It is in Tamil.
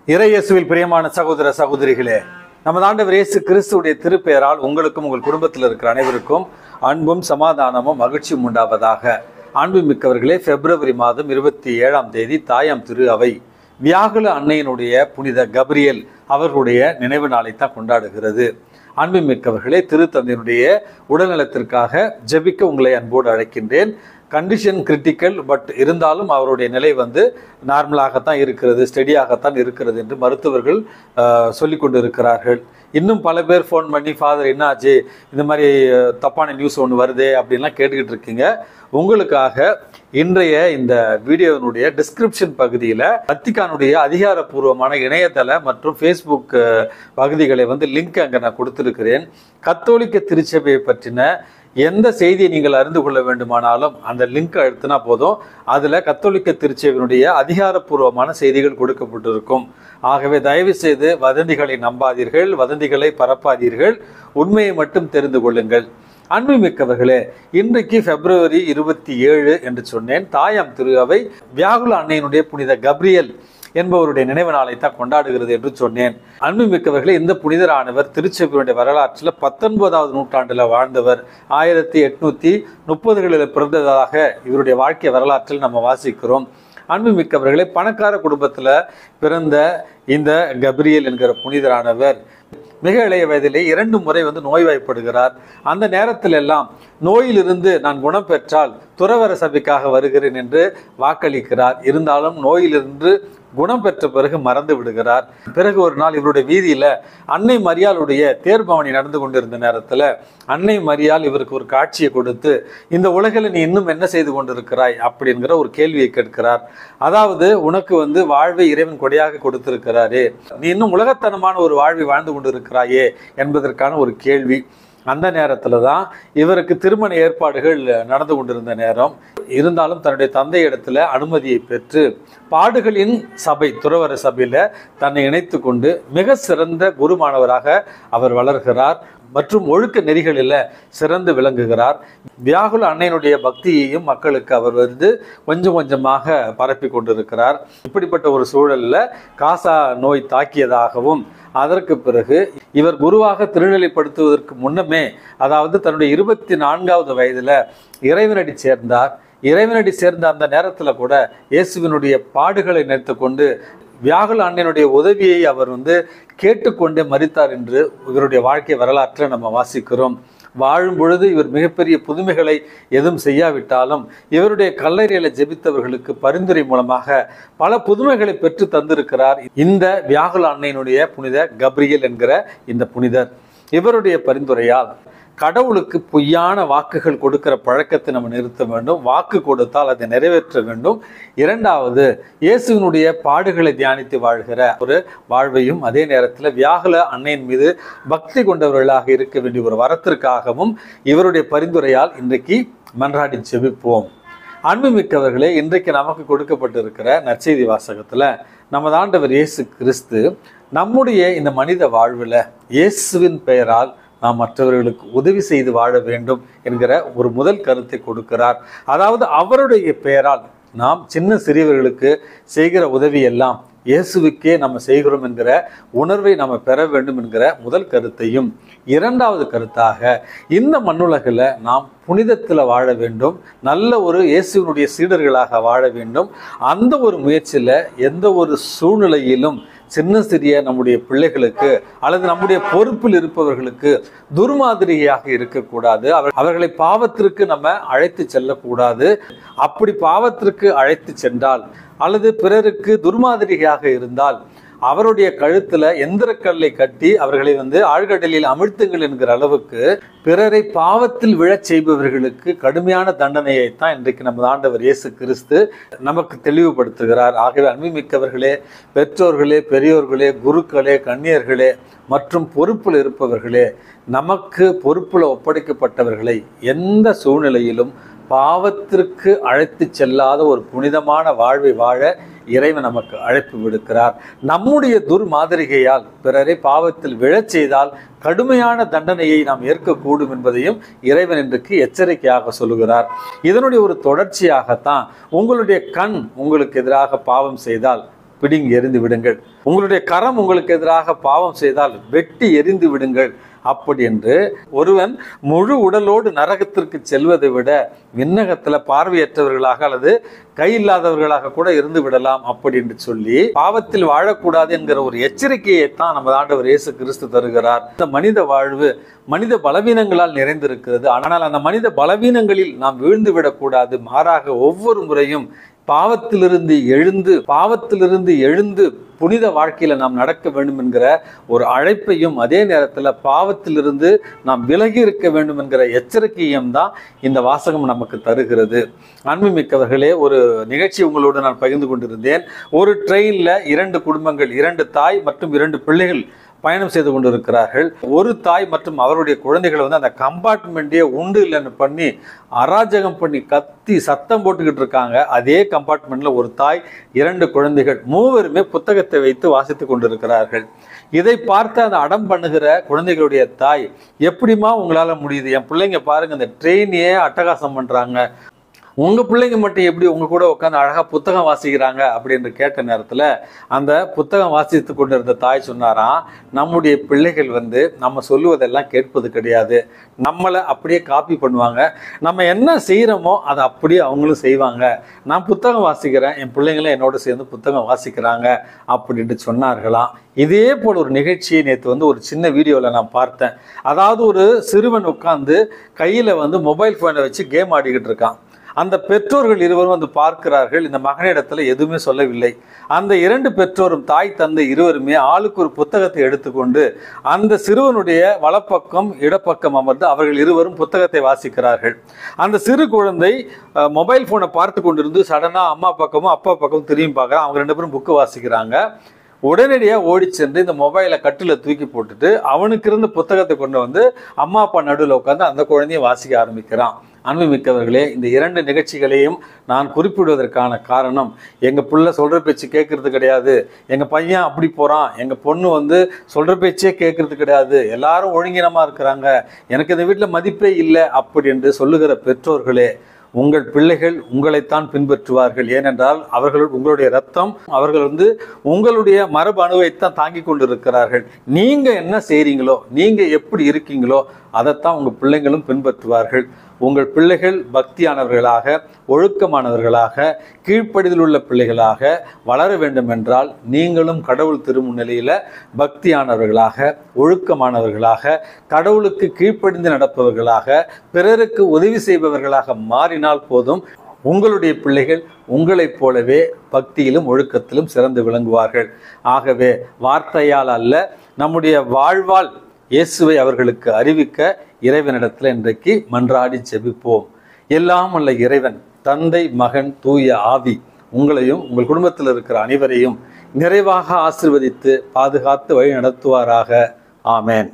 இறையேசுவில் பிரியமான சகோதர சகோதரிகளே, நமது ஆண்டவர் இயேசு கிறிஸ்துவுடைய திருப்பெயரால் உங்களுக்கும் உங்கள் குடும்பத்தில் இருக்கிற அனைவருக்கும் அன்பும் சமாதானமும் மகிழ்ச்சியும் உண்டாவதாக. அன்புமிக்கவர்களே, பிப்ரவரி மாதம் 27ஆம் தேதி தாயாம் திரு அவை வியாகுல அன்னையினுடைய புனித கபிரியல் அவர்களுடைய நினைவு நாளை தான் கொண்டாடுகிறது. அன்புமிக்கவர்களே, திருத்தந்தையினுடைய உடல்நலத்திற்காக ஜெபிக்க உங்களை அன்போடு அழைக்கின்றேன். கண்டிஷன் கிரிட்டிக்கல், பட் இருந்தாலும் அவருடைய நிலை நார்மலாகத்தான் இருக்கிறது, ஸ்டெடியாகத்தான் இருக்கிறது என்று மருத்துவர்கள் சொல்லி கொண்டு இருக்கிறார்கள். இன்னும் பல பேர் ஃபோன் பண்ணி, ஃபாதர் என்னாச்சு, இந்த மாதிரி தப்பான நியூஸ் ஒன்று வருதே அப்படின்லாம் கேட்டுக்கிட்டு இருக்கீங்க. உங்களுக்காக இன்றைய இந்த வீடியோனுடைய டிஸ்கிரிப்ஷன் பகுதியில் வத்திக்கானுடைய அதிகாரப்பூர்வமான இணையதள மற்றும் ஃபேஸ்புக் பகுதிகளை லிங்க் அங்கே நான் கொடுத்துருக்கிறேன். கத்தோலிக்க திருச்சபையை பற்றின எந்த செய்தியை நீங்கள் அறிந்து கொள்ள வேண்டுமானாலும் அந்த லிங்க் அழுத்தினா போதும், அதில் கத்தோலிக்க திருச்சபையினுடைய அதிகாரப்பூர்வமான செய்திகள் கொடுக்கப்பட்டிருக்கும். ஆகவே தயவு செய்து வதந்திகளை நம்பாதீர்கள், வதந்திகளை பரப்பாதீர்கள், உண்மையை மட்டும் தெரிந்து கொள்ளுங்கள். அன்புமிக்கவர்களே, இன்றைக்கு பிப்ரவரி 27 என்று சொன்னேன். தாயாம் திரு அவை வியாகுல அன்னையினுடைய புனித கபிரியல் என்பவருடைய நினைவு நாளை தான் கொண்டாடுகிறது என்று சொன்னேன். அன்புமிக்கவர்களே, இந்த புனிதரானவர் திருச்சபையுடைய வரலாற்றில் 19ஆவது நூற்றாண்டில் வாழ்ந்தவர். 1830களில் பிறந்ததாக இவருடைய வாழ்க்கை வரலாற்றில் நம்ம வாசிக்கிறோம். அன்புமிக்கவர்களே, பணக்கார குடும்பத்தில் பிறந்த இந்த கபிரியல் என்கிற புனிதரானவர் மிக இளைய வயதிலே 2 முறை நோய்வாய்ப்படுகிறார். அந்த நேரத்தில் எல்லாம் நோயிலிருந்து நான் குணம் பெற்றால் துறவர சபைக்காக வருகிறேன் என்று வாக்களிக்கிறார். இருந்தாலும் நோயிலிருந்து குணம் பெற்ற பிறகு மறந்து விடுகிறார். பிறகு ஒரு நாள் இவருடைய வீதியில அன்னை மரியாளுடைய தேர்பவனி நடந்து கொண்டிருந்த நேரத்துல அன்னை மரியாள் இவருக்கு ஒரு காட்சியை கொடுத்து, இந்த உலகில் நீ இன்னும் என்ன செய்து கொண்டிருக்கிறாய் அப்படிங்கிற ஒரு கேள்வியை கேட்கிறார். அதாவது, உனக்கு வாழ்வை இறைவன் கொடையாக கொடுத்திருக்கிறாரே, நீ இன்னும் உலகத்தனமான ஒரு வாழ்வை வாழ்ந்து கொண்டிருக்கிறாயே என்பதற்கான ஒரு கேள்வி. அந்த நேரத்தில் தான் இவருக்கு திருமண ஏற்பாடுகள் நடந்து கொண்டிருந்த நேரம். இருந்தாலும் தன்னுடைய தந்தையிடத்தில் அனுமதியை பெற்று பாடுகளின் சபை, துறவர சபையில் தன்னை இணைத்து கொண்டு மிக சிறந்த குருமானவராக அவர் வளர்கிறார் மற்றும் ஒழுக்க நெறிகளில் சிறந்து விளங்குகிறார். வியாகுல அன்னையினுடைய பக்தியையும் மக்களுக்கு அவர் கொஞ்சம் கொஞ்சமாக பரப்பி கொண்டிருக்கிறார். இப்படிப்பட்ட ஒரு சூழலில் காசா நோய் தாக்கியதாகவும், அதற்கு பிறகு இவர் குருவாக திருநிலைப்படுத்துவதற்கு முன்னமே, அதாவது தன்னுடைய 24ஆவது வயதில் இறைவனடி சேர்ந்தார். இறைவனடி சேர்ந்த அந்த நேரத்தில் கூட இயேசுவினுடைய பாடுகளை நினைத்து கொண்டு வியாகுல அன்னையினுடைய உதவியை அவர் கேட்டுக்கொண்டே மரித்தார் என்று இவருடைய வாழ்க்கை வரலாற்றில் நம்ம வாசிக்கிறோம். வாழும் பொழுது இவர் மிகப்பெரிய புதுமைகளை எதுவும் செய்யாவிட்டாலும் இவருடைய கல்லறையில ஜெபித்தவர்களுக்கு பரிந்துரை மூலமாக பல புதுமைகளை பெற்று தந்திருக்கிறார் இந்த வியாகுல அன்னையினுடைய புனித கபிரியல் என்கிற இந்த புனிதர். இவருடைய பரிந்துரையால் கடவுளுக்கு பொய்யான வாக்குகள் கொடுக்கிற பழக்கத்தை நம்ம நிறுத்த வேண்டும். வாக்கு கொடுத்தால் அதை நிறைவேற்ற வேண்டும். இரண்டாவது, இயேசுவினுடைய பாடுகளை தியானித்து வாழ்கிற ஒரு வாழ்வையும், அதே நேரத்தில் வியாகுல அன்னையின் மீது பக்தி கொண்டவர்களாக இருக்க வேண்டிய ஒரு வரத்திற்காகவும் இவருடைய பரிந்துரையால் இன்றைக்கு மன்றாடி ஜெபிப்போம். அன்புமிக்கவர்களே, இன்றைக்கு நமக்கு கொடுக்கப்பட்டிருக்கிற நற்செய்தி வாசகத்தில் நமது ஆண்டவர் இயேசு கிறிஸ்து நம்முடைய இந்த மனித வாழ்வில் இயேசுவின் பெயரால் நாம் மற்றவர்களுக்கு உதவி செய்து வாழ வேண்டும் என்கிற ஒரு முதல் கருத்தை கொடுக்கிறார். அதாவது, அவருடைய பெயரால் நாம் சின்ன சிறியவர்களுக்கு செய்கிற உதவி எல்லாம் இயேசுவுக்கே நம்ம செய்கிறோம் என்கிற உணர்வை நம்ம பெற வேண்டும் என்கிற முதல் கருத்தையும், இரண்டாவது கருத்தாக இந்த மண்ணுலகில் நாம் புனிதத்தில் வாழ வேண்டும், நல்ல ஒரு இயேசுவினுடைய சீடர்களாக வாழ வேண்டும். அந்த ஒரு முயற்சியில் எந்த ஒரு சூழ்நிலையிலும் சின்ன சிறிய நம்முடைய பிள்ளைகளுக்கு அல்லது நம்முடைய பொறுப்பில் இருப்பவர்களுக்கு துர்மாதிரியாக இருக்கக்கூடாது. அவர்களை பாவத்திற்கு நம்ம அழைத்து செல்லக்கூடாது. அப்படி பாவத்திற்கு அழைத்து சென்றால் அல்லது பிறருக்கு துர்மாதிரியாக இருந்தால் அவருடைய கழுத்துல எந்திரக்கல்லை கட்டி அவர்களை ஆழ்கடலில் அமிழ்த்துங்கள் என்கிற அளவுக்கு பிறரை பாவத்தில் விழச் செய்பவர்களுக்கு கடுமையான தண்டனையை தான் இன்றைக்கு நமது ஆண்டவர் இயேசு கிறிஸ்து நமக்கு தெளிவுபடுத்துகிறார். ஆகவே அன்புமிக்கவர்களே, பெற்றோர்களே, பெரியோர்களே, குருக்களே, கன்னியர்களே மற்றும் பொறுப்பில் இருப்பவர்களே, நமக்கு பொறுப்புல ஒப்படைக்கப்பட்டவர்களை எந்த சூழ்நிலையிலும் பாவத்திற்கு அழைத்து செல்லாத ஒரு புனிதமான வாழ்வை வாழ இறைவன் நமக்கு அழைப்பு விடுக்கிறார். நம்முடைய துர்மாதிரிகையால் பிறரை பாவத்தில் விழச் செய்தால் கடுமையான தண்டனையை நாம் ஏற்கக்கூடும் என்பதையும் இறைவன் இன்றைக்கு எச்சரிக்கையாக சொல்லுகிறார். இதனுடைய ஒரு தொடர்ச்சியாகத்தான் உங்களுடைய கண் உங்களுக்கு எதிராக பாவம் செய்தால் பிடுங்கி எறிந்து விடுங்கள். உங்களுடைய கரம் உங்களுக்கு எதிராக பாவம் செய்தால் வெட்டி எறிந்து விடுங்கள். அப்படி என்று ஒருவன் முழு உடலோடு நரகத்திற்கு செல்வதை விட விண்ணகத்துல பார்வையற்றவர்களாக அல்லது கை இல்லாதவர்களாக கூட இருந்து விடலாம் அப்படி என்று சொல்லி பாவத்தில் வாழக்கூடாது என்கிற ஒரு எச்சரிக்கையை தான் நம்ம ஆண்டவர் இயேசு கிறிஸ்து தருகிறார். இந்த மனித வாழ்வு மனித பலவீனங்களால் நிறைந்திருக்கிறது. ஆனால் அந்த மனித பலவீனங்களில் நாம் வீழ்ந்து விடக்கூடாது. மாறாக ஒவ்வொரு முறையும் பாவத்திலிருந்து எழுந்து புனித வாழ்க்கையில நாம் நடக்க வேண்டும் என்கிற ஒரு அழைப்பையும், அதே நேரத்தில் பாவத்திலிருந்து நாம் விலகி இருக்க வேண்டும் என்கிற எச்சரிக்கையும் தான் இந்த வாசகம் நமக்கு தருகிறது. அன்புமிக்கவர்களே, ஒரு நிகழ்ச்சி உங்களோடு நான் பகிர்ந்து கொண்டிருந்தேன். ஒரு ட்ரெயின்ல 2 குடும்பங்கள், 2 தாய் மற்றும் 2 பிள்ளைகள் பயணம் செய்து கொண்டிருக்கிறார்கள். ஒரு தாய் மற்றும் அவருடைய குழந்தைகளை அந்த கம்பார்ட்மெண்ட்டே உண்டு இல்லைன்னு பண்ணி அராஜகம் பண்ணி கத்தி சத்தம் போட்டுக்கிட்டு இருக்காங்க. அதே கம்பார்ட்மெண்ட்ல ஒரு தாய், 2 குழந்தைகள், மூவருமே புத்தகத்தை வைத்து வாசித்துக் கொண்டிருக்கிறார்கள். இதை பார்த்து அந்த அடம் பண்ணுகிற குழந்தைகளுடைய தாய், எப்படிமா உங்களால முடியுது? என் பிள்ளைங்க பாருங்க, இந்த ட்ரெயினையே அட்டகாசம் பண்றாங்க, உங்க பிள்ளைங்க மட்டும் எப்படி உங்க கூட உட்காந்து அழகா புத்தகம் வாசிக்கிறாங்க அப்படின்னு கேட்ட நேரத்துல அந்த புத்தகம் வாசித்து கொண்டிருந்த தாய் சொன்னாராம், நம்முடைய பிள்ளைகள் நம்ம சொல்லுவதெல்லாம் கேட்பது கிடையாது, நம்மளை அப்படியே காப்பி பண்ணுவாங்க, நம்ம என்ன செய்யறோமோ அதை அப்படியே அவங்களும் செய்வாங்க. நான் புத்தகம் வாசிக்கிறேன், என் பிள்ளைங்களும் என்னோட சேர்ந்து புத்தகம் வாசிக்கிறாங்க அப்படின்ட்டு சொன்னார்களாம். இதே போல் ஒரு நிகழ்ச்சியை நேற்று ஒரு சின்ன வீடியோவில் நான் பார்த்தேன். அதாவது ஒரு சிறுவன் உட்கார்ந்து கையில் மொபைல் ஃபோனை வச்சு கேம் ஆடிக்கிட்டு இருக்கான். அந்த பெற்றோர்கள் இருவரும் பார்க்கிறார்கள். இந்த மகனிடத்துல எதுவுமே சொல்லவில்லை. அந்த 2 பெற்றோரும், தாய் தந்தை இருவருமே ஆளுக்கு ஒரு புத்தகத்தை எடுத்துக்கொண்டு அந்த சிறுவனுடைய வலப்பக்கம் இடப்பக்கம் அமர்ந்து அவர்கள் இருவரும் புத்தகத்தை வாசிக்கிறார்கள். அந்த சிறு குழந்தை மொபைல் போனை பார்த்து கொண்டிருந்து சடனா அம்மா பக்கமும் அப்பா பக்கமும் திரும்பி பார்க்குறான். அவங்க 2 பேரும் புக்கு வாசிக்கிறாங்க. உடனடியாக ஓடி சென்று இந்த மொபைலை கட்டில் தூக்கி போட்டுட்டு அவனுக்கு இருந்த புத்தகத்தை கொண்டு அம்மா அப்பா நடுவில் உட்காந்து அந்த குழந்தைய வாசிக்க ஆரம்பிக்கிறான். அன்புமிக்கவர்களே, இந்த 2 நிகழ்ச்சிகளையும் நான் குறிப்பிடுவதற்கான காரணம், எங்கள் பிள்ளை சொல்கிற பேச்சு கேட்கறது கிடையாது, எங்கள் பையன் அப்படி போகிறான், எங்கள் பொண்ணு சொல்கிற பேச்சே கேட்கறது கிடையாது, எல்லாரும் ஒழுங்கினமாக இருக்கிறாங்க, எனக்கு இந்த வீட்டில் மதிப்பே இல்லை அப்படி என்று சொல்லுகிற பெற்றோர்களே, உங்கள் பிள்ளைகள் உங்களைத்தான் பின்பற்றுவார்கள். ஏனென்றால் அவர்கள் உங்களுடைய ரத்தம், அவர்கள் உங்களுடைய மரபு அணுவைத்தான் தாங்கி கொண்டு இருக்கிறார்கள். நீங்க என்ன செய்றீங்களோ, நீங்க எப்படி இருக்கீங்களோ அதைத்தான் உங்கள் பிள்ளைகளும் பின்பற்றுவார்கள். உங்கள் பிள்ளைகள் பக்தியானவர்களாக, ஒழுக்கமானவர்களாக, கீழ்ப்படிதல் உள்ள பிள்ளைகளாக வளர வேண்டும் என்றால் நீங்களும் கடவுள் திருமுன்னிலையில் பக்தியானவர்களாக, ஒழுக்கமானவர்களாக, கடவுளுக்கு கீழ்ப்படிந்து நடப்பவர்களாக, பிறருக்கு உதவி செய்பவர்களாக மாறினால் போதும். உங்களுடைய பிள்ளைகள் உங்களைப் போலவே பக்தியிலும் ஒழுக்கத்திலும் சிறந்து விளங்குவார்கள். ஆகவே வார்த்தையால் அல்ல, நம்முடைய வாழ்வால் இயேசுவை அவர்களுக்கு அறிவிக்க இறைவனிடத்தில் இன்றைக்கு மன்றாடி ஜெபிப்போம். எல்லாம் அல்ல இறைவன், தந்தை, மகன், தூய ஆவி உங்களையும் உங்கள் குடும்பத்தில் இருக்கிற அனைவரையும் நிறைவாக ஆசீர்வதித்து பாதுகாத்து வழி நடத்துவாராக. ஆமேன்.